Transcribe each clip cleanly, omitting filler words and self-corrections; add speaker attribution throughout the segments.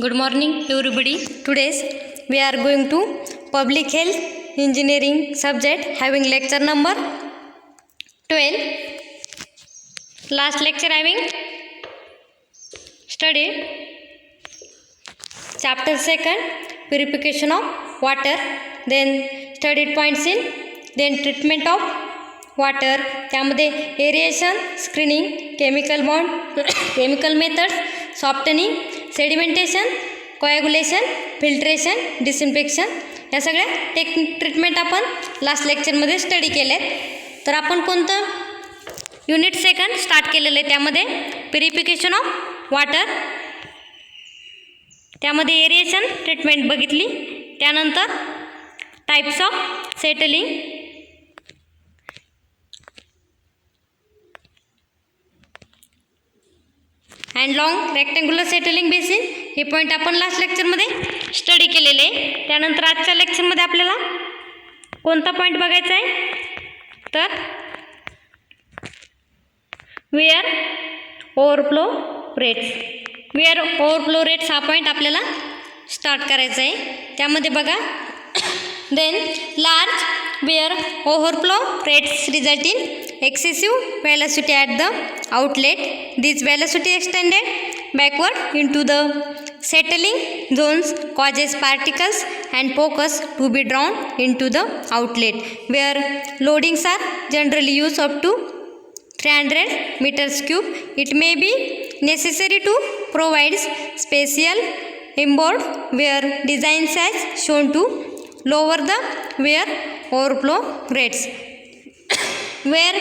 Speaker 1: Good morning everybody. Today we are going to public health engineering subject having lecture number 12. Last lecture having studied chapter 2 purification of water, then studied points in then treatment of water, त्यामध्ये aeration, screening, chemical bond, chemical methods, softening, sedimentation, coagulation, filtration, disinfection या सगळ्या treatment आपण last लेक्चरमध्ये study केले. तर आपण कोणतं unit second start केलेलं आहे, त्यामध्ये प्युरिफिकेशन ऑफ वॉटर, त्यामध्ये एरिएशन ट्रीटमेंट बघितली, त्यानंतर types of settling, and long rectangular settling basin हे पॉईंट आपण लास्ट लेक्चरमध्ये स्टडी केलेले आहे. त्यानंतर आजच्या लेक्चरमध्ये आपल्याला कोणता पॉईंट बघायचा आहे, तर weir overflow rates. Weir overflow rates हा पॉईंट आपल्याला स्टार्ट करायचा आहे. त्यामध्ये बघा, then large weir overflow rates result in excessive velocity at the outlet. This velocity extended backward into the settling zones causes particles and focus to be drawn into the outlet, where loadings are generally used up to 300 meters cube. It may be necessary to provide special inboard wear designs as shown to lower the wear overflow rates. Weir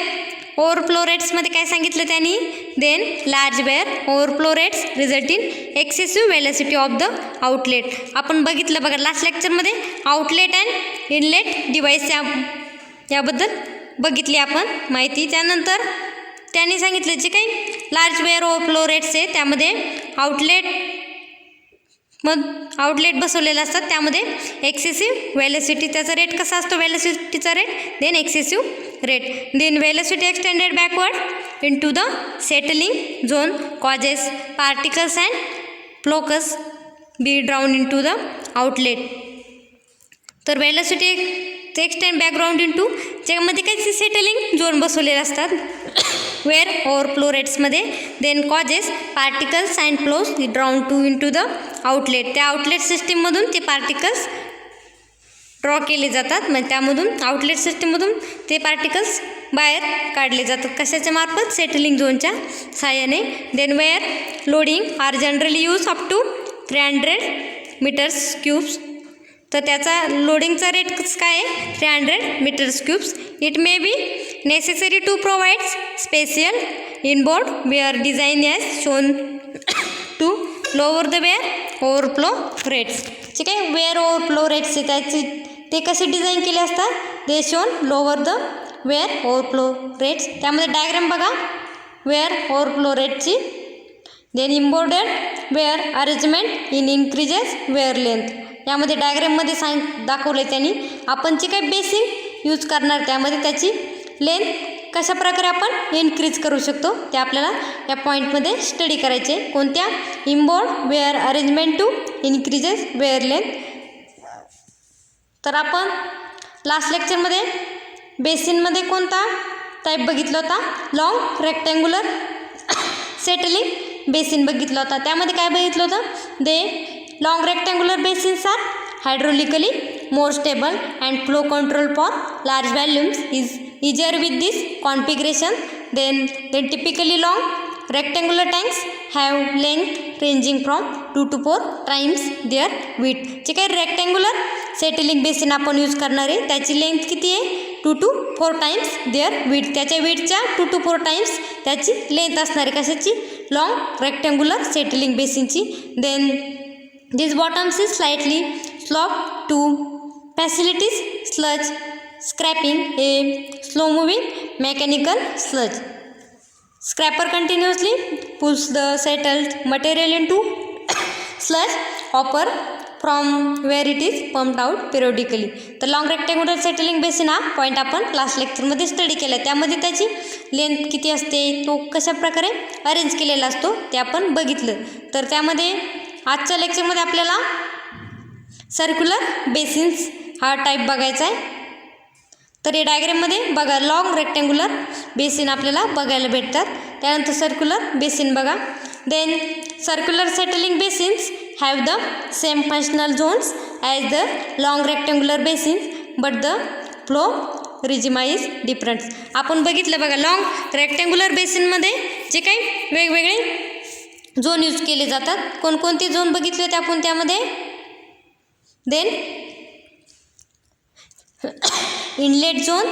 Speaker 1: overflow रेट्समध्ये काय सांगितलं त्यांनी, then large weir overflow rates result in excessive velocity of the outlet. आपण बघितलं बघा last लेक्चरमध्ये outlet and inlet device याबद्दल बघितली आपण माहिती. त्यानंतर त्यांनी सांगितलं जे काही लार्ज वेअर ओव्हरफ्लो रेट्स आहे त्यामध्ये आउटलेट बसवलेलं असतात, त्यामध्ये एक्सेसिव्ह वेलॉसिटी, त्याचा रेट कसा असतो, वेलॉसिटीचा rate, then excessive rate, then velocity extended backward into the settling zone causes particles and flocs be drawn into the outlet. तर velocity extend background into ज्यामध्ये काही settling zone बसवलेले असतात weir overflow रेट्समध्ये, then causes particles and flows drawn to into the outlet. त्या outlet सिस्टीममधून ते particles draw केले जातात, म्हणजे त्यामधून आउटलेट सिस्टीममधून ते पार्टिकल्स बाहेर काढले जातात. कशाच्या मार्फत, सेटलिंग झोनच्या साहाय्याने. Then weir loading are generally use up to 300 metres cubes. तर त्याचा लोडिंगचा रेट काय आहे, 300 metres cubes. It may be necessary to provide special inboard weir design as shown to lower the weir overflow rates. जे काही wear overflow rates आहे त्याची ते कसे डिझाईन केले असतात, they shown lower the weir overflow rates. त्यामध्ये diagram बघा वेअर ओव्हरफ्लो रेटची, then inboarded weir arrangement in increases weir length. यामध्ये डायग्राममध्ये दाखवले त्यांनी आपण जे काही बेसिक यूज करणार त्यामध्ये त्याची लेंथ कशा प्रकारे आपण इन्क्रीज करू शकतो ते आपल्याला या पॉईंटमध्ये स्टडी करायचे. कोणत्या, inboard weir arrangement to increases weir length. तर आपण लास्ट लेक्चरमध्ये बेसिनमध्ये कोणता टाईप बघितला होता, लॉंग रेक्टँग्युलर सेटलिंग बेसिन बघितला होता. त्यामध्ये काय बघितलं होतं, the long rectangular basins are hydraulically more stable and flow control for large volumes is easier with this configuration. Then typically long rectangular tanks have length ranging from 2 to 4 times their width. जे काही rectangular settling basin आपण use करणार आहे त्याची length किती आहे, 2 to 4 times their width. त्याच्या विड्थच्या 2 to 4 टाइम्स त्याची लेंथ असणार आहे, कशाची, लॉंग रेक्टँग्युलर सेटलिंग बेसिनची. Then this bottoms is slightly sloped to facilities sludge scraping, a slow moving mechanical sludge scraper continuously pulls the settled material into sludge hopper from where it is pumped out periodically. तर long rectangular settling basin हा point आपण last लेक्चरमध्ये study केला. त्यामध्ये त्याची length किती असते, तो कशा प्रकारे अरेंज केलेला असतो ते आपण बघितलं. तर त्यामध्ये आजच्या लेक्चरमध्ये आपल्याला सर्क्युलर बेसिन्स हा टाईप बघायचा आहे. तर या डायग्राममध्ये बघा लॉंग रेक्टँग्युलर बेसिन आपल्याला बघायला भेटतात. त्यानंतर सर्क्युलर बेसिन बघा. Then circular settling basins have the same functional zones as the long rectangular basins but the flow regime is different. आपण बघितलं बघा लॉंग रेक्टँग्युलर बेसिनमध्ये जे काही वेगवेगळे झोन यूज केले जातात. कोणकोणते झोन बघितले होते आपण त्यामध्ये. Then inlet zone,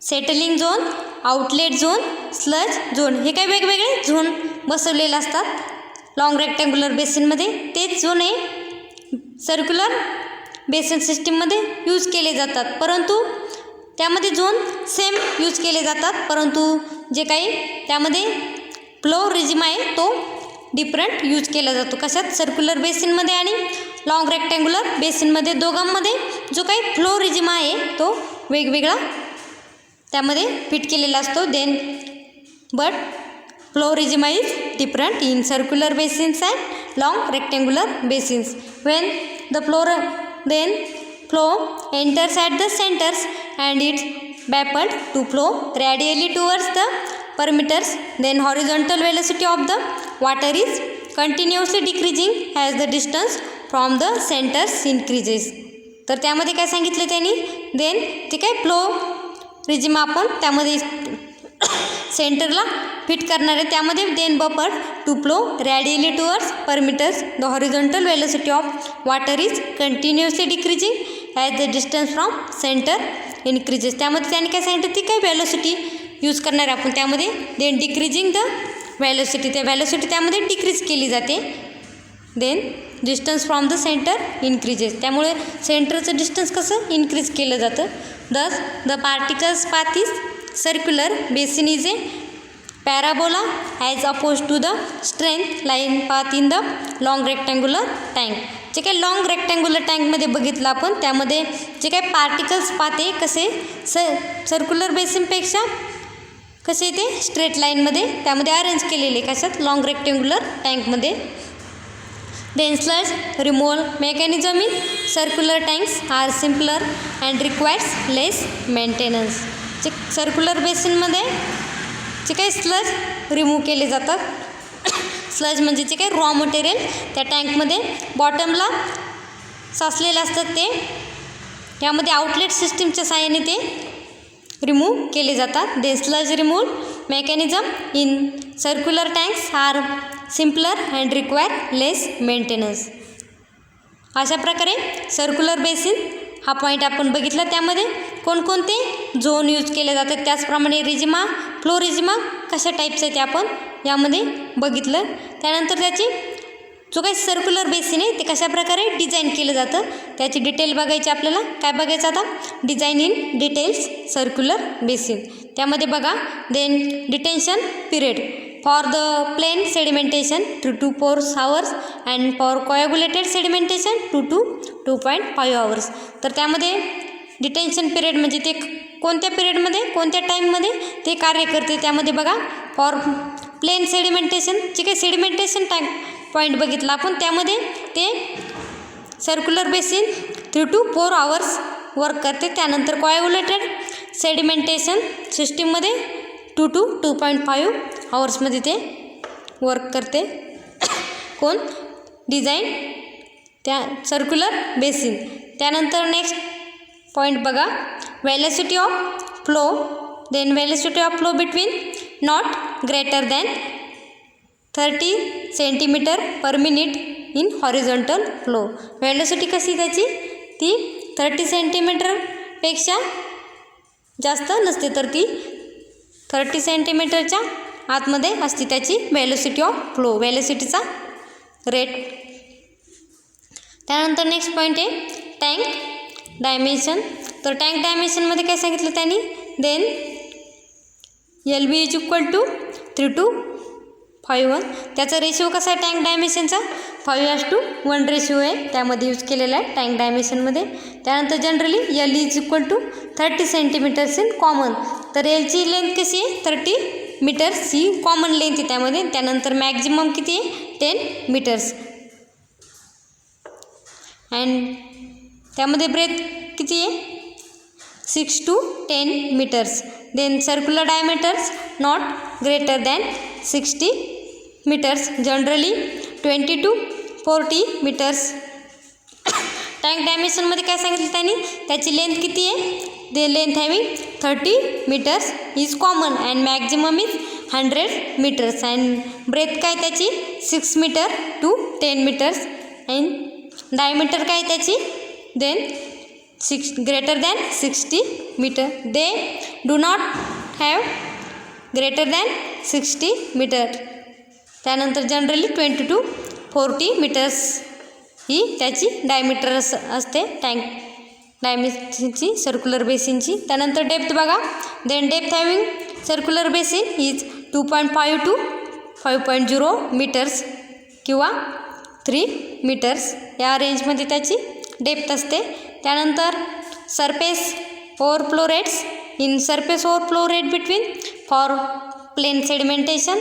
Speaker 1: settling zone, outlet zone, sludge zone हे काही वेगवेगळे झोन बसवलेले असतात लॉंग रेक्टँग्युलर बेसिनमध्ये. तेच झोन हे सर्क्युलर बेसिन सिस्टीममध्ये यूज केले जातात, परंतु त्यामध्ये झोन सेम यूज केले जातात, परंतु जे काही त्यामध्ये फ्लो रिजिम आहे तो डिफरंट यूज केला जातो. कशात? सर्क्युलर बेसिनमध्ये आणि लॉंग रेक्टँग्युलर बेसिनमध्ये. दोघांमध्ये जो काही फ्लो रिजिम आहे तो वेगवेगळा त्यामध्ये फिट केलेला असतो. Then but flow regime is different in circular basins and long rectangular basins. When the flow enters at the centers and it's baffled to flow radially towards the perimeters. Then horizontal velocity of the water is continuously decreasing as the distance from the centers increases. तर त्यामध्ये काय सांगितलं त्यांनी. Then ते काय flow regime आपण त्यामध्ये सेंटरला फिट करणार आहे. त्यामध्ये then buffer to flow radially towards perimeters. The horizontal velocity of water is continuously decreasing as the distance from centre increases. त्यामध्ये त्यांनी काय सांगितलं ती काय व्हॅलोसिटी यूज करणार आहे आपण त्यामध्ये. देन डिक्रीजिंग द व्हॅलोसिटी, त्या व्हॅलोसिटी त्यामध्ये डिक्रीज केली जाते. Then distance from the centre increases, त्यामुळे सेंटरचं डिस्टन्स कसं इन्क्रीज केलं जातं. Thus the particles path is circular basin is a parabola as opposed to the straight line path in the long rectangular tank. जे काही long rectangular टँकमध्ये बघितलं आपण त्यामध्ये जे काही पार्टिकल्स पाथ आहे कसे सर्क्युलर बेसिनपेक्षा कसे ते स्ट्रेट लाईनमध्ये त्यामध्ये अरेंज केलेले कशात लॉंग रेक्टँग्युलर टँकमध्ये. Then sludge removal mechanism in circular tanks are simpler and requires less maintenance. जे सर्क्युलर बेसिनमध्ये जे काही स्लज रिमूव्ह केले जातात. स्लज म्हणजे जे काही रॉ मटेरियल त्या टँकमध्ये बॉटमला साचलेले असतात ते यामध्ये आउटलेट सिस्टीमच्या साहाय्याने ते रिमूव्ह केले जातात. The sludge removal mechanism in circular tanks are simpler and require less maintenance. अशा प्रकारे सर्क्युलर बेसिन हा पॉईंट आपण बघितला. त्यामध्ये कोणकोणते झोन यूज केले जातात, त्याचप्रमाणे रिजिमा फ्लो रिजिमा कशा टाईपचं आहे ते आपण यामध्ये बघितलं. त्यानंतर त्याची जो काही सर्क्युलर बेसिन आहे ते कशाप्रकारे डिझाईन केलं जातं त्याची डिटेल बघायची आपल्याला. काय बघायचं आता. Design in details circular basin. त्यामध्ये बघा then detention period for the plain sedimentation 3 to 4 hours and for coagulated sedimentation 2 to 2.5 hours. तर त्यामध्ये डिटेन्शन पिरियड म्हणजे ते कोणत्या पिरियडमध्ये कोणत्या टाईममध्ये ते कार्य करते. त्यामध्ये बघा फॉर प्लेन सेडिमेंटेशन जे काही सेडिमेंटेशन टाईम पॉईंट बघितला आपण त्यामध्ये ते circular basin 3 to 4 hours work करते. त्यानंतर कोॲग्युलेटेड सेडिमेंटेशन सिस्टीममध्ये 2 to 2.5 hours ते वर्क करते. कोण डिझाईन त्या सर्क्युलर बेसिन. त्यानंतर नेक्स्ट पॉईंट बघा velocity of flow. Then velocity of flow between not greater than 30 cm/min in horizontal flow. Velocity कशी त्याची ती 30 cm/पेक्षा जास्त नसते, तर ती 30 cm आतमध्ये असते त्याची वेलोसिटी ऑफ फ्लो, वेलोसिटीचा रेट. त्यानंतर नेक्स्ट पॉईंट आहे टँक डायमेन्शन. तर टँक डायमेन्शनमध्ये काय सांगितलं त्यांनी. Then LB is equal to 3 to 5:1. त्याचा रेशिओ कसा आहे टँक डायमेन्शनचा 5:1 रेशिओ आहे त्यामध्ये यूज केलेला आहे टँक डायमेन्शनमध्ये. त्यानंतर generally L is equal to 30 cm in common. तर एलची लेंथ कशी आहे 30 मीटर्स ही कॉमन लेंथ आहे त्यामध्ये. त्यानंतर मॅक्झिमम किती आहे 10 मीटर्स. अँड त्यामध्ये ब्रेथ किती आहे 6 to 10 metres. Then circular diameters not greater than 60 metres, generally 20 to 40 metres. Tank डायमेन्शनमध्ये काय सांगितलं त्यांनी, त्याची लेंथ किती आहे, the length having 30 metres is common and maximum is 100 metres. And breadth काय त्याची 6 metre to 10 metres. And diameter काय त्याची then greater than 60 metre. They do not have greater than 60 metre. त्यानंतर जनरली 20 to 40 मीटर्स ही त्याची diameter असते tank डायमेन्शनची circular बेसिनची. त्यानंतर depth बघा. Then depth having circular basin is 2.5 to 5.0 metres किंवा 3 metres या रेंजमध्ये त्याची डेप्थ असते. त्यानंतर surface overflow rates. In surface overflow rate between for plain sedimentation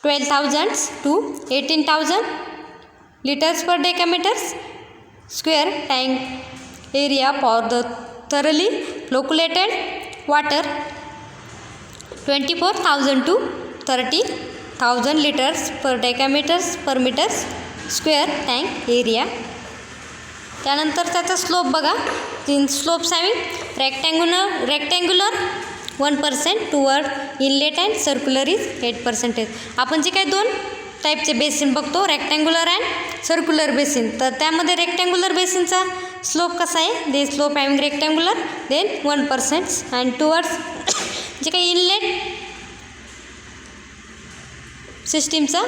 Speaker 1: 12,000 to 18,000 liters per decameters square. Tank area for the thoroughly floculated water 24,000 to 30,000 liters per decameters per meter square tank area. त्यानंतर त्याचा slope बघा. Slopes having rectangular 1% toward inlet and circular is 8%. आपण जे काही दोन टाईपचे basin बघतो, rectangular and circular basin, तर त्यामध्ये रेक्टँग्युलर बेसिनचा स्लोप कसा आहे, the slope having rectangular then 1% and towards जे काही इनलेट सिस्टीमचा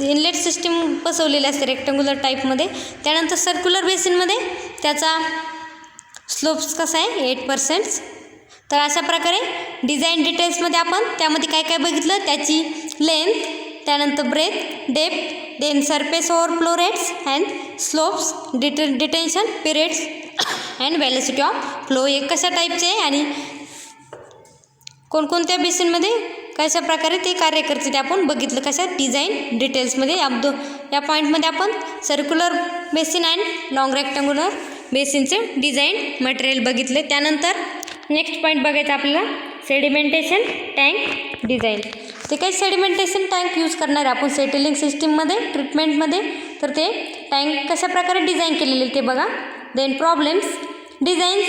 Speaker 1: इनलेट सिस्टीम बसवलेली असते रेक्टँग्युलर टाईपमध्ये. त्यानंतर सर्क्युलर बेसिनमध्ये त्याचा स्लोप्स कसा आहे 8%. तर अशा प्रकारे डिझाईन डिटेल्समध्ये आपण त्यामध्ये काय काय बघितलं, त्याची लेंथ, त्यानंतर breadth, depth, then surface overflow rates and slopes, detention periods and velocity of flow हे कशा टाईपचे आहे आणि कोणकोणत्या बेसिनमध्ये कशा प्रकारे ते कार्य करते ते आपण बघितलं. कशा डिझाईन डिटेल्समध्ये या पॉईंटमध्ये आपण circular basin and long rectangular बेसिनचे डिझाईन मटेरियल बघितले. त्यानंतर नेक्स्ट पॉईंट बघायचा आपल्याला सेडिमेंटेशन टँक डिझाईन. ते काही सेडिमेंटेशन टँक यूज करणार आहे आपण सेटलिंग सिस्टीममध्ये ट्रीटमेंटमध्ये. तर ते टँक कशा प्रकारे डिझाईन केलेले ते बघा. Then problems designs.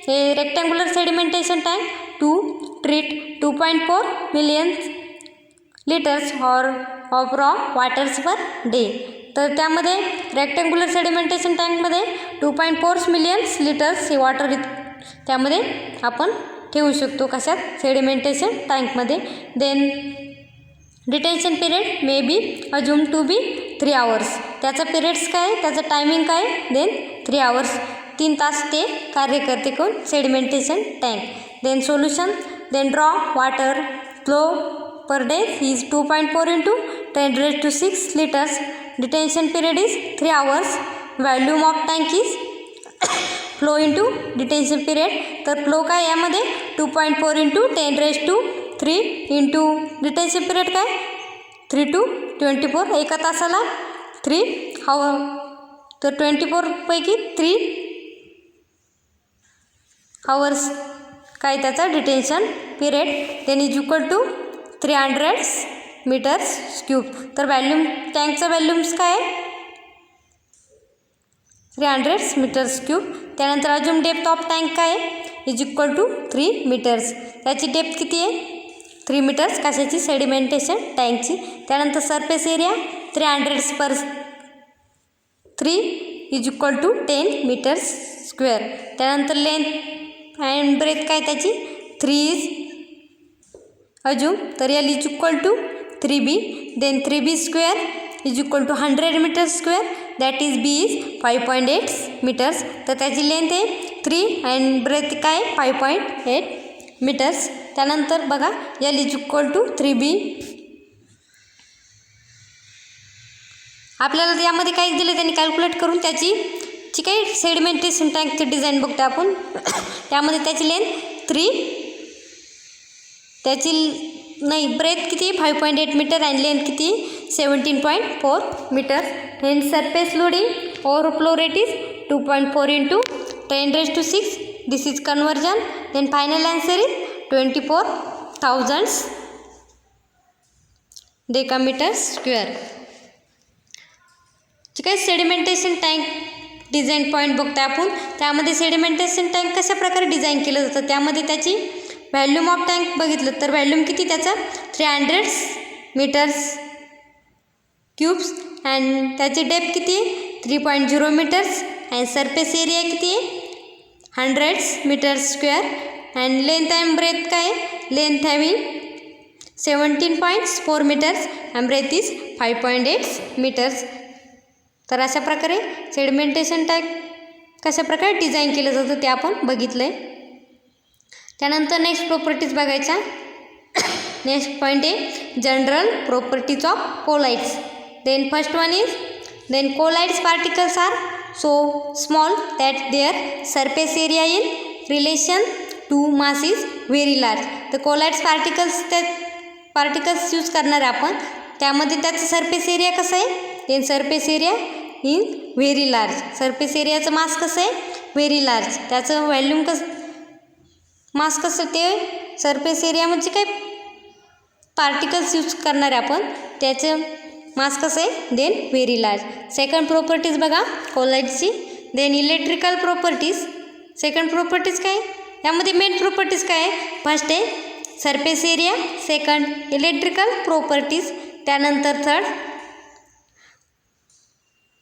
Speaker 1: हे rectangular sedimentation tank to treat 2.4 million litres of raw waters per day. तर त्यामध्ये रेक्टँग्युलर सेडिमेंटेशन टँकमध्ये 2.4 मिलियन लिटर्स हे वॉटर त्यामध्ये आपण ठेवू शकतो. कशात सेडिमेंटेशन टँकमध्ये. Then detention period may be assume to be 3 hours. त्याचा पिरियड्स काय, त्याचं टायमिंग काय, देन 3 hours 3 तास ते कार्य करते कोण sedimentation tank. Then solution. Then draw water flow per day is 2.4 into 10⁶ liters. Detention period is 3 hours. Volume of tank is flow into detention period. तर फ्लो काय यामध्ये 2.4 into 10⁻³ इंटू डिटेन्शन पिरियड काय 3 to 24 एका तासाला 3 hour. तर 24 पैकी 3 hours काय त्याचा detention period. Then is equal to 300 metres cube. तर व्हॅल्यूम टँकचा व्हॅल्यूम्स काय 300 मीटर्स क्यूब. त्यानंतर अजून डेप्थ ऑफ टँक काय इज इक्वल टू 3 मीटर्स. त्याची डेप्थ किती आहे 3 मीटर्स. कशाची सेडिमेंटेशन टँकची. त्यानंतर surface area 300/3 is equal to 10 metres square. त्यानंतर लेंथ अँड ब्रेथ काय त्याची 3 इज अजून. तर L is equal to 3b. Then 3b square is equal to 100 metres square. That is B is 5.8 metres. तर त्याची लेंथ आहे 3 अँड ब्रेथ काय 5.8 metres. त्यानंतर बघा L is equal to 3b. आपल्याला यामध्ये काय दिलं त्यांनी कॅल्क्युलेट करून त्याची जी काही सेडिमेंटेशन टँकची डिझाईन बघतो आपण. त्यामध्ये त्याची लेंथ 3 त्याची नाही ब्रेथ किती 5.8 मीटर आणि लेंथ किती 17.4 metre. Then surface loading overflow rate is 2.4 into 10⁶. This is conversion. Then final answer is 24,000 decameter square. ठीक आहे. सेडिमेंटेशन टँक डिझाईन पॉईंट बघतो आपण. त्यामध्ये सेडिमेंटेशन टँक कशा प्रकारे डिझाईन केलं जातं, त्यामध्ये त्याची व्हॅल्यूम ऑफ टँक बघितलं तर व्हॅल्यूम किती त्याचा 300 मीटर्स क्यूब्स अँड त्याची डेप्थ किती आहे 3.0 मीटर्स अँड सरफेस एरिया किती आहे 100 metres square and length and breadth काय आहे, length having 17.4 metres and breadth is 5.8 metres. तर अशा प्रकारे सेडिमेंटेशन टँक कशा प्रकारे डिझाईन केलं जातं ते आपण बघितलं आहे. त्यानंतर नेक्स्ट प्रॉपर्टीज बघायच्या. नेक्स्ट पॉईंट आहे general properties of colloids. Then first one is then colloids particles are so small that their surface area in relation to mass is very large. तर कोलाइड्स पार्टिकल्स यूज करणार आहे आपण, त्यामध्ये त्याचं surface area कसं आहे, then surface area in very large. Surface एरियाचं mass कसं आहे व्हेरी लार्ज, त्याचं व्हॅल्यूम मास कसं ते सरफेस एरिया म्हणजे काय पार्टिकल्स यूज करणार आहे आपण, त्याचं मास कसं आहे then very large. Second properties बघा कोलाइड्सची. Then electrical properties. Second properties काय, यामध्ये मेन प्रॉपर्टीज काय आहे, फर्स्ट आहे surface area, second electrical properties, त्यानंतर third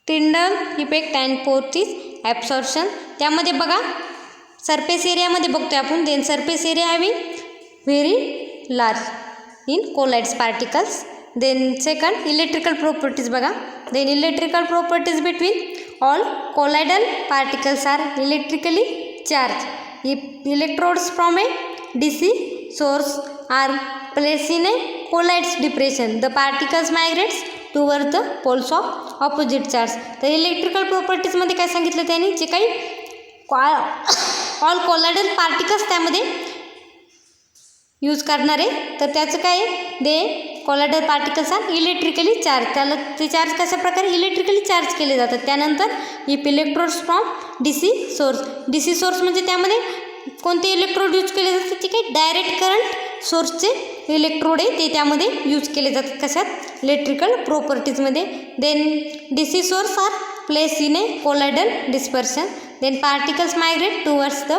Speaker 1: Tyndall effect and fourth is absorption. त्यामध्ये बघा सरफेस एरियामध्ये बघतोय आपण, then surface area having very large in colloids particles. Then second electrical properties बघा. Then electrical properties between all colloidal particles are electrically charge. Electrodes from A DC source are placed in a colloidal depression. The particles migrates towards the poles of opposite charge. तर electrical प्रॉपर्टीजमध्ये काय सांगितलं त्यांनी, जे काही all colloidal particles त्यामध्ये use करणार आहे, तर त्याचं काय आहे दे colloidal particles are electrically charge. त्याला ते चार्ज कशा प्रकारे इलेक्ट्रिकली चार्ज केले जातात. त्यानंतर if electrodes from DC source. DC source म्हणजे त्यामध्ये कोणते इलेक्ट्रोड यूज केले जातात, ते काही डायरेक्ट करंट सोर्सचे इलेक्ट्रोड आहे ते त्यामध्ये यूज केले जातात कशात इलेक्ट्रिकल प्रॉपर्टीजमध्ये. Then DC source are place in a colloidal dispersion. Then particles migrate towards the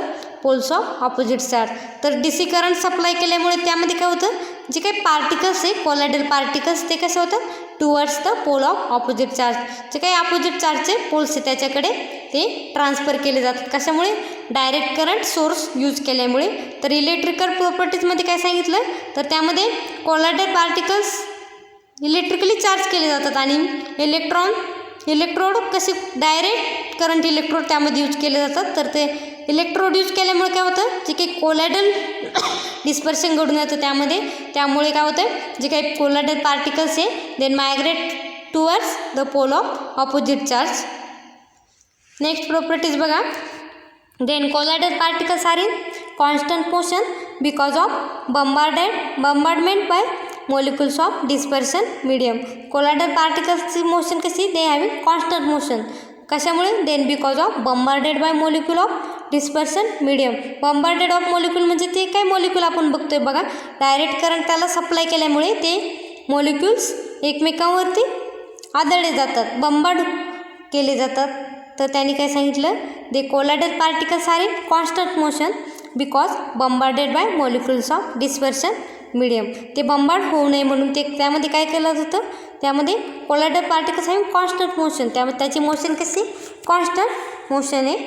Speaker 1: poles of opposite charge. तर DC करंट सप्लाय केल्यामुळे त्यामध्ये काय होतं, जे काही पार्टिकल्स आहे कोलायडल पार्टिकल्स ते कसं होतं towards the pole of opposite charge. जे काही ऑपोजिट चार्जचे पोल्स आहे त्याच्याकडे ते ट्रान्सफर केले जातात. कशामुळे डायरेक्ट करंट सोर्स यूज केल्यामुळे. तर इलेक्ट्रिकल प्रॉपर्टीजमध्ये काय सांगितलं, तर त्यामध्ये कोलायडल पार्टिकल्स इलेक्ट्रिकली चार्ज केले जातात आणि इलेक्ट्रोड कसे डायरेक्ट करंट इलेक्ट्रोड त्यामध्ये यूज केले जातात. तर ते इलेक्ट्रोड यूज केल्यामुळे काय होतं, जे काही कोलायडल डिस्पर्शन घडून येतं त्यामुळे काय होतं, जे काही कोलायडल पार्टिकल्स आहे then migrate towards the pole of opposite charge. Next properties बघा. Then colloidal particles are in constant motion because of bombardment by molecules of dispersion medium. Colloidal पार्टिकल्सची मोशन कशी दे हॅविंग कॉन्स्टंट मोशन. कशामुळे then because of bombarded by molecule of dispersion medium. Bombarded of molecule म्हणजे ते काय molecule आपण बघतोय बघा, direct current त्याला सप्लाय केल्यामुळे ते मोलिक्युल्स एकमेकांवरती आदळले जातात, बंबार्ड केले जातात. तर त्यांनी काय सांगितलं, the colloidal particles are in constant motion because bombarded by molecules of dispersion medium. ते बंबार्ड होऊ नये म्हणून ते त्यामध्ये काय केलं जातं, त्यामध्ये colloidal particles having constant motion, त्यामध्ये त्याची मोशन कशी कॉन्स्टंट मोशन आहे.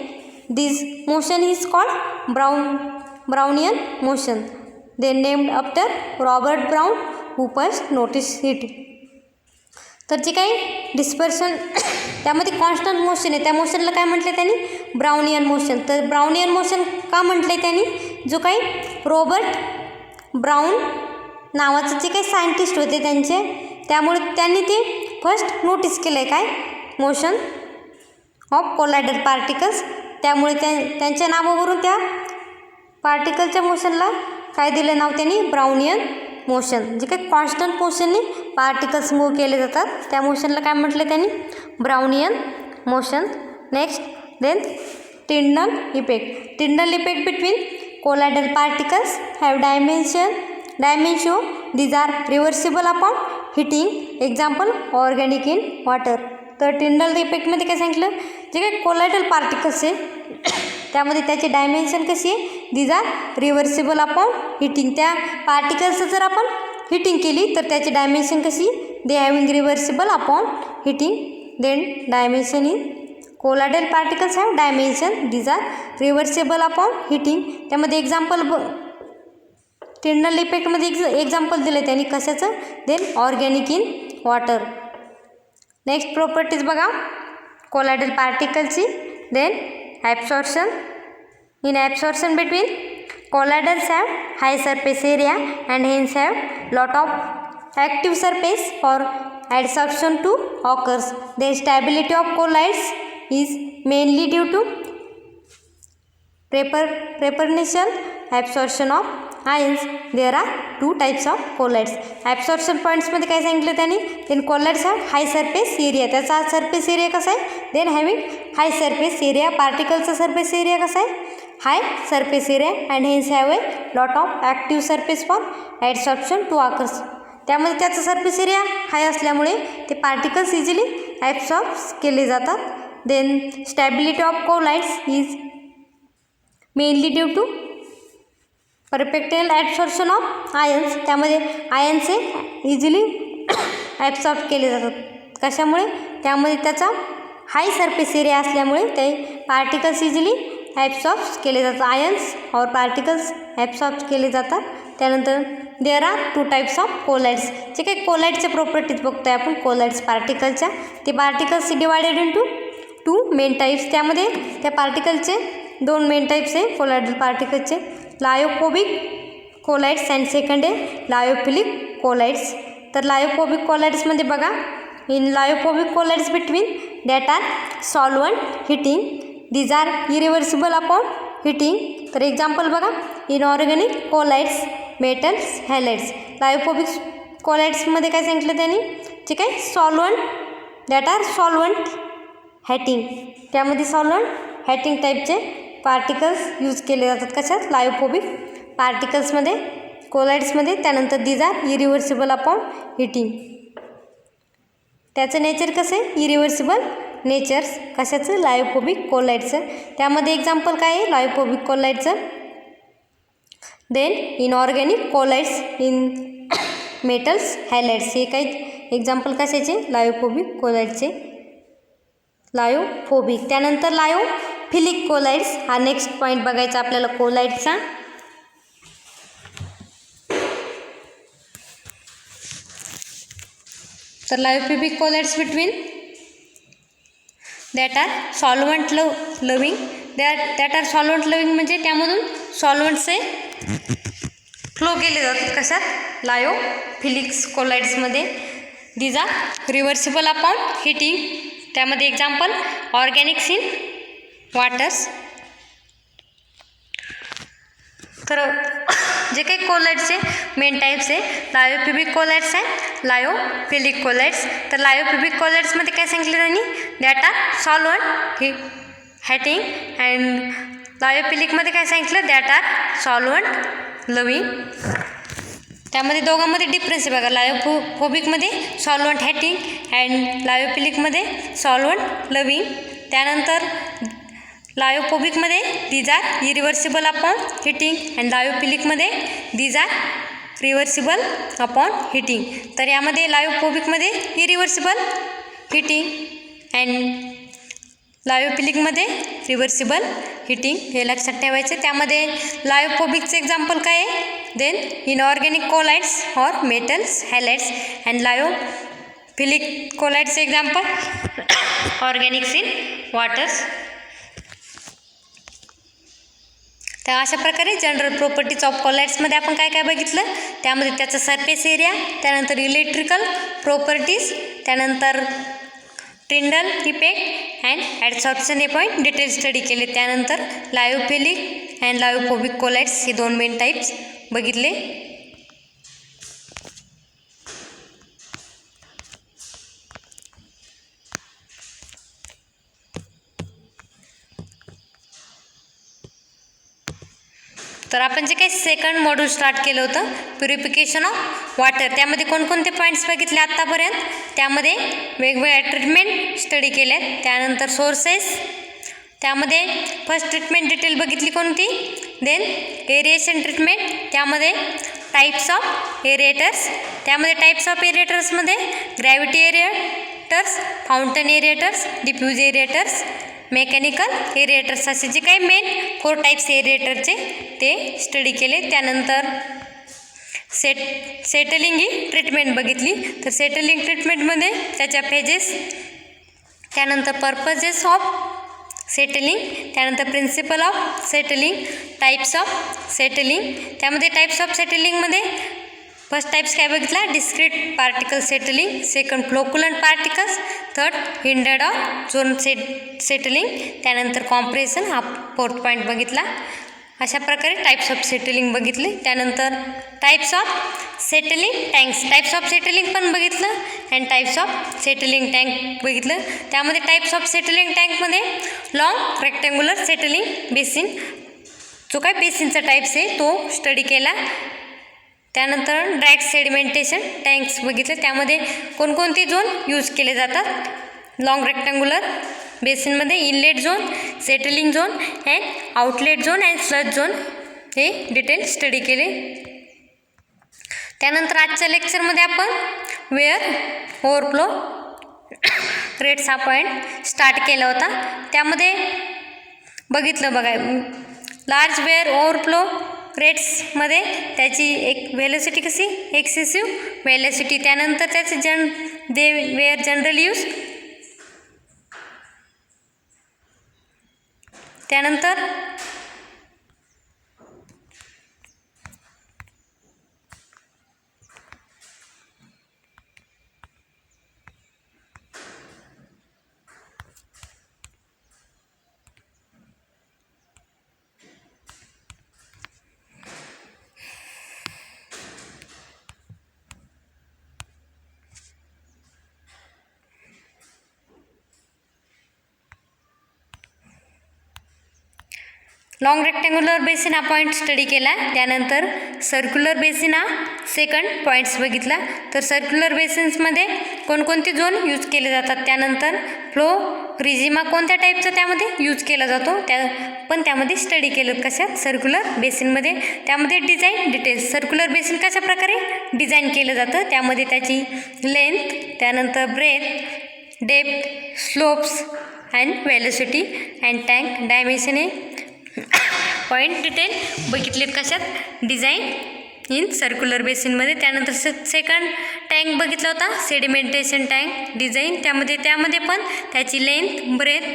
Speaker 1: This motion is called Brownian motion. They named after Robert Brown who first notice it. तर जे काही डिस्पर्शन त्यामध्ये कॉन्स्टंट मोशन आहे त्या मोशनला काय म्हटलं त्यांनी ब्राउनियन मोशन. तर ब्राउनियन मोशन का म्हटले त्यांनी, जो काही रॉबर्ट ब्राउन नावाचे जे काही सायंटिस्ट होते त्यामुळे त्यांनी ते फर्स्ट नोटीस केलं आहे काय मोशन ऑफ कोलायडल पार्टिकल्स. त्यामुळे त्यांच्या नावावरून त्या पार्टिकलच्या मोशनला काय दिलं नाव त्यांनी ब्राउनियन मोशन. जे काही कॉन्स्टंट मोशनने पार्टिकल्स मूव्ह केले जातात त्या मोशनला काय म्हटलं त्यांनी Brownian motion. Next, then Tyndall effect. Tyndall effect between colloidal particles have dimension. These are reversible upon heating. Example, organic in water. तर टिंडल इफेक्टमध्ये काय सांगितलं, जे काही कोलायडल पार्टिकल्स आहे त्यामध्ये त्याची डायमेन्शन कशी आहे, these are reversible upon heating. त्या पार्टिकल्सचं जर आपण हिटिंग केली तर त्याची डायमेन्शन कशी, they having reversible upon heating. Then dimension in colloidal particles have dimension, these are reversible upon heating. त्यामध्ये एक्झाम्पल टिंडल इफेक्टमध्ये एक्झाम्पल दिले त्यांनी कशाचं, then organic in water. Next properties बघा कोलायडल पार्टिकलची. Then absorption. In absorption between colloidals have high surface area and hence have lot of active surface for adsorption to occurs. The stability of colloids is mainly due to preferential absorption of ions. There are two types of colloids. Absorption points मध्ये काय सांगितलं त्यांनी, then colloids have high surface area. त्याचा surface area कसा आहे, then having high surface area. particleचा surface area कसा आहे, high surface area and hence have a lot of active surface for adsorption to occurs. त्यामध्ये त्याचा surface area हाय असल्यामुळे ते particles easily absorb केले जातात. Then stability of colloids is mainly due to preferential absorption of ions. त्यामध्ये ions हे easily absorb केले जातात. कशामुळे, त्यामध्ये त्याचा हाय सरफेस एरिया असल्यामुळे ते पार्टिकल्स इझिली ॲब्सॉर्ब केले जातात. आयन्स और पार्टिकल्स ॲब्सॉर्ब केले जातात. त्यानंतर there are two types of colloids. जे काही कोलाइडच्या प्रॉपर्टीज बघतोय आपण कोलाइड्स पार्टिकलच्या, ते particles divided into two main types. त्यामध्ये त्या पार्टिकलचे दोन मेन टाईप्स आहे कोलायडल पार्टिकलचे, लायोफोबिक कोलाइड्स अँड सेकंड आहे लायोफिलिक कोलाइड्स. तर लायोफोबिक कोलाइड्समध्ये बघा, in lyophobic colloids between that are solvent hating, these are irreversible upon heating. तर एक्झाम्पल बघा, inorganic colloids, metals, halides. Lyophobic कोलाइड्समध्ये काय सांगितलं त्यांनी, जे काय सॉल्वंट दॅट आर सॉल्वंट हॅटिंग. त्यामध्ये सॉल्वंट हॅटिंग टाईपचे पार्टिकल्स यूज केले जातात. कशात, लायोफोबिक पार्टिकल्समध्ये कोलाइड्समध्ये. त्यानंतर these are irreversible upon heating. त्याचं नेचर कसं आहे, इरिव्हर्सिबल नेचर्स. कशाचं, लायोफोबिक कोलाइडचं. त्यामध्ये एक्झाम्पल काय आहे लायोफोबिक कोलाइडचं. Then inorganic colloids, in metals, halides. हे काही एक्झाम्पल कशाचे, लायोफोबिक कोलाइडचे. लायोफोबिक. त्यानंतर लायोफिलिक कोलाइड्स हा नेक्स्ट पॉईंट बघायचा आपल्याला कोलाइडचा. तर lyophilic colloids between that are solvent loving. That are solvent loving म्हणजे त्यामधून सॉल्वंट्सचे फ्लो केले जातात. कशात, लायोफिलिक्स कोलाइड्समध्ये. These are reversible upon heating. त्यामध्ये एक्झाम्पल ऑर्गॅनिक्स इन वॉटर्स. तर जे काही कोलाइड्सचे मेन टाईप्स आहे, लायोफिलिक कोलाइड्स आहे, लायोफिलिक कोलाइड्स. तर लायोफिलिक कोलाइड्समध्ये काय सांगितलं त्यांनी, that are solvent hating. And लायोफिलिकमध्ये काय सांगितलं, दॅट आर सॉल्वंट लविंग. त्यामध्ये दोघांमध्ये डिफरन्स आहे बघा, लायोफोबिकमध्ये सॉल्वंट हॅटिंग अँड लायोफिलिकमध्ये सॉल्वंट लविंग. त्यानंतर लायोफोबिकमध्ये these are irreversible upon heating and लायोफिलिकमध्ये these are reversible upon heating. तर यामध्ये लायोफोबिकमध्ये इरिव्हर्सिबल हिटिंग अँड लायोफिलिकमध्ये रिव्हर्सिबल हिटिंग, हे लक्षात ठेवायचे. त्यामध्ये लायोफोबिकचं एक्झाम्पल काय आहे, then inorganic colloids or metals, halides. And lyophilic कोलाइड्सचे एक्झाम्पल ऑर्गॅनिक्स इन वॉटर्स. तर अशा प्रकारे जनरल प्रॉपर्टीज ऑफ कोलाइड्समध्ये आपण काय काय बघितलं, त्यामध्ये त्याचा सरफेस एरिया, त्यानंतर इलेक्ट्रिकल प्रॉपर्टीज, त्यानंतर टिंडल इफेक्ट अँड ॲडसॉर्प्शन हे पॉईंट डिटेल स्टडी केले. त्यानंतर लायोफिलिक अँड लायोफोबिक कोलाइड्स हे दोन मेन टाईप्स बघितले. तर आपण जे काही सेकंड मॉड्यूल स्टार्ट केलं होतं प्युरिफिकेशन ऑफ वॉटर, त्यामध्ये कोणकोणते पॉईंट्स बघितले आत्तापर्यंत, त्यामध्ये वेगवेगळ्या ट्रीटमेंट स्टडी केल्या. त्यानंतर सोर्सेस, त्यामध्ये फर्स्ट ट्रीटमेंट डिटेल बघितली कोणती, देन एरिएशन ट्रीटमेंट, त्यामध्ये टाईप्स ऑफ एरिएटर्स, त्यामध्ये टाईप्स ऑफ एरिएटर्समध्ये gravity aerators, fountain aerators, diffuse aerators, mechanical aerators, असे जे काही मेन 4 टाईप्स एरिएटरचे ते स्टडी केले. त्यानंतर सेटलिंग ही ट्रीटमेंट बघितली. तर सेटलिंग ट्रीटमेंटमध्ये त्याच्या फेजेस, त्यानंतर पर्पजेस ऑफ सेटलिंग, त्यानंतर principle of settling, types of settling, त्यामध्ये टाईप्स ऑफ सेटलिंगमध्ये फर्स्ट टाईप्स काय बघितला, discrete particle settling, second flocculant particles, third hindered of zone settling, त्यानंतर कॉम्प्रेशन हा 4th पॉईंट बघितला. अशा प्रकारे टाईप्स ऑफ सेटलिंग बघितले. त्यानंतर types of settling tanks, types of settling पण बघितलं and types of settling tank बघितलं. त्यामध्ये टाईप्स ऑफ सेटलिंग टँकमध्ये लॉंग रेक्टँग्युलर सेटलिंग बेसिन, जो काय बेसिनचा टाईप्स आहे तो स्टडी केला. त्यानंतर ड्रॅग सेडिमेंटेशन टँक्स बघितले, त्यामध्ये कोणकोणते झोन यूज केले जातात लॉंग रेक्टँग्युलर बेसिनमध्ये, inlet zone, settling zone and outlet zone and sludge zone, हे डिटेल स्टडी केले. त्यानंतर आजच्या लेक्चरमध्ये आपण वेअर ओव्हरफ्लो रेट्स हा पॉईंट स्टार्ट केला होता. त्यामध्ये बघितलं बघा, लार्ज वेअर ओव्हरफ्लो रेट्समध्ये त्याची एक व्हेलोसिटी कशी, एक्सेसिव्ह व्हेलोसिटी, त्यानंतर त्याचे दे वेअर जनरल यूज, त्यानंतर लॉंग रेक्टँग्युलर बेसिन हा पॉईंट स्टडी केला. त्यानंतर सर्क्युलर बेसिन हा सेकंड पॉईंट्स बघितला. तर सर्क्युलर बेसिन्समध्ये कोणकोणते झोन यूज केले जातात, त्यानंतर फ्लो रिजिमा कोणत्या टाईपचा त्यामध्ये यूज केला जातो पण त्यामध्ये स्टडी केलं कशात, सर्क्युलर बेसिनमध्ये. त्यामध्ये डिझाईन डिटेल्स, सर्क्युलर बेसिन कशा प्रकारे डिझाईन केलं जातं, त्यामध्ये त्याची लेंथ, त्यानंतर breadth, depth, slopes and velocity and tank dimension हे पॉईंट डिटेल बघितलेत कशात, डिझाईन इन सर्क्युलर बेसिनमध्ये. त्यानंतर सेकंड टँक बघितला होता, सेडिमेंटेशन टँक डिझाईन, त्यामध्ये पण त्याची लेंथ, ब्रेथ,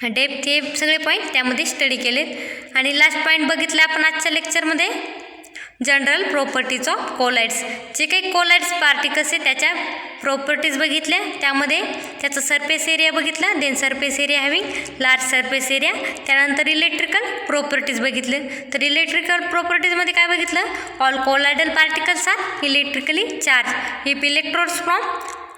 Speaker 1: डेप्थ हे सगळे पॉईंट त्यामध्ये स्टडी केलेत. आणि लास्ट पॉईंट बघितला आपण आजच्या लेक्चरमध्ये, जनरल प्रॉपर्टीज ऑफ कोलाइड्स, जे काही कोलाइड्स पार्टिकल्स आहे त्याच्या प्रॉपर्टीज बघितल्या. त्यामध्ये त्याचा सरफेस एरिया बघितला, then surface area having large surface area. त्यानंतर इलेक्ट्रिकल प्रॉपर्टीज बघितले. तर इलेक्ट्रिकल प्रॉपर्टीजमध्ये काय बघितलं, all colloidal particles are electrically charge if electrodes from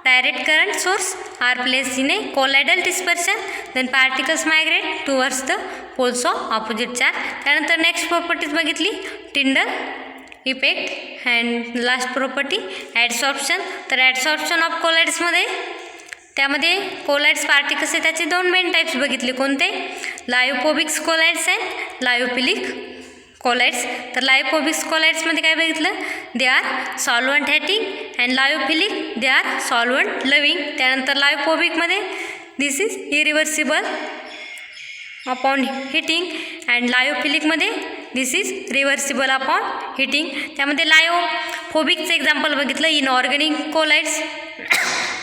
Speaker 1: direct current source are placed in a colloidal dispersion, then particles migrate towards the poles of opposite charge. त्यानंतर next properties बघितली, Tyndall effect and last property adsorption. तर adsorption of कोलाइड्समध्ये त्यामध्ये collides particles आहे त्याचे 2 main types बघितले, कोणते, lyophobics colloids and lyophilic colloids. तर lyophobics कोलाइड्समध्ये काय बघितलं, they are solvent hating and lyophilic they are solvent loving. त्यानंतर लायोफोबिकमध्ये this is irreversible upon heating and लायोफिलिकमध्ये this is reversible upon heating. त्यामध्ये लायोफोबिकचं एक्झाम्पल बघितलं, inorganic colloids,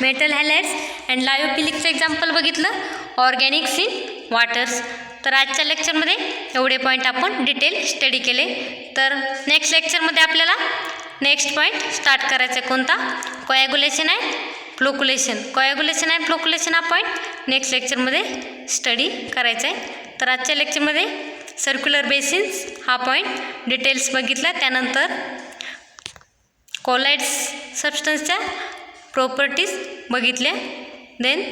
Speaker 1: metal halides and लायोफिलिकचं एक्झाम्पल बघितलं, ऑर्गॅनिक्स इन वॉटर्स. तर आजच्या लेक्चरमध्ये एवढे पॉईंट आपण डिटेल स्टडी केले. तर नेक्स्ट लेक्चरमध्ये आपल्याला नेक्स्ट पॉईंट स्टार्ट करायचा आहे, कोणता, कोॲग्युलेशन अँड फ्लोक्युलेशन. कोॲग्युलेशन अँड फ्लोक्युलेशन हा पॉईंट नेक्स्ट लेक्चरमध्ये स्टडी करायचा आहे. तर आजच्या लेक्चरमध्ये सर्क्युलर बेसिन्स हा पॉईंट डिटेल्स बघितला, त्यानंतर कोलाइड्स सबस्टन्सच्या प्रॉपर्टीज बघितल्या, देन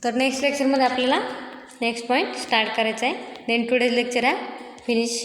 Speaker 1: तर नेक्स्ट लेक्चरमध्ये आपल्याला नेक्स्ट पॉईंट स्टार्ट करायचा आहे. देन टुडेज लेक्चर आहे फिनिश.